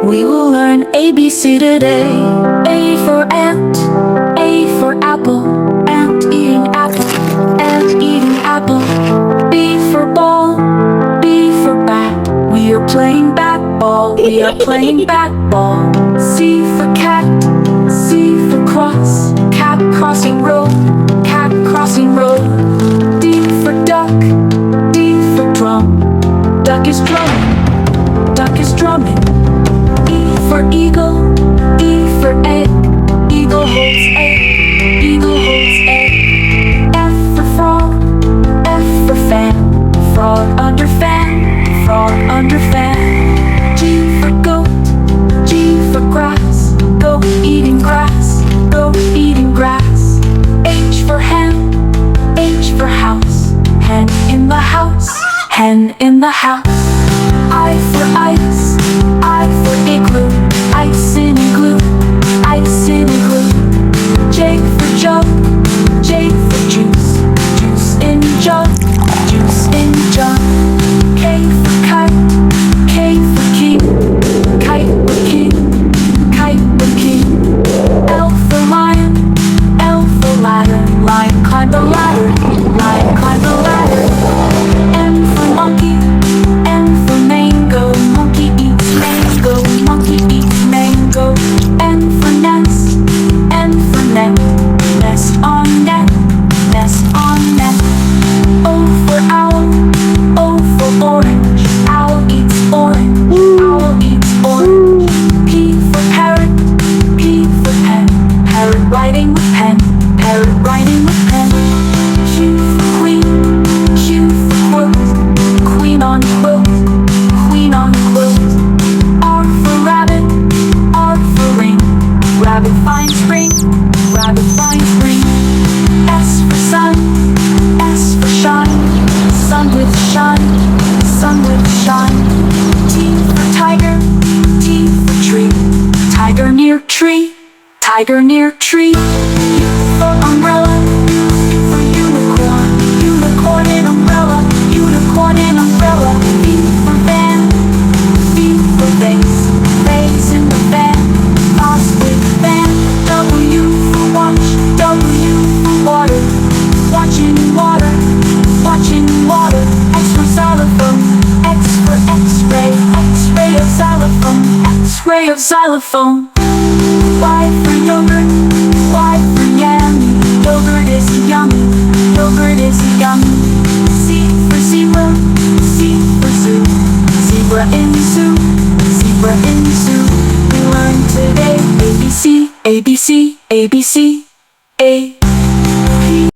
We will learn ABC today. A for ant, A for apple, ant eating apple, ant eating apple. B for ball, B for bat. We are playing bat ball, we are playing bat ball. C for cat, C for cross, cat crossing road, cat crossing road. D for duck, D for drum, duck is drumming, duck is drumming. E for eagle, E for egg, eagle holds egg, eagle holds egg. F for frog, F for fan, frog under fan, frog under fan. G for goat, G for grass, goat eating grass, goat eating grass. H for hen, H for house, hen in the house, hen in the house. I for ice, I for igloo, ice in igloo, ice in igloo. J for jug, J for juice, juice in jug, juice in jug. K for kite, K for king, kite for king, kite for king. L for lion, L for ladder, lion climb the ladder, lion climb the ladder. M for monkey, M for mango, monkey eats mango, monkey eats mango. N for nest, N for net, nest on net, nest on net. O for owl, O for orange, owl eats orange, owl eats orange. P for parrot, P for pen, parrot writing with pen, parrot writing with pen. Q for queen, Q for quilt, queen on quilt, queen on quilt. R for rabbit, R for ring, rabbit finds ring, rabbit finds ring. S for sun, S for shine, sun with shine, sun with shine. T for tiger, T for tree, tiger near tree, tiger near tree. U for umbrella, U for unicorn, unicorn in umbrella, unicorn in umbrella. V for van, V for vase, vase in the van, vase with van. W for watch, W for water, watching water, watching water. X for xylophone, X for x-ray, x-ray of xylophone, x-ray of xylophone. Y for yogurt, Y for yummy, yogurt is yummy, yogurt is yummy. Z for zebra, Z for zoo, zebra in zoo, zebra in zoo. We learned today ABC, ABC, ABC, A.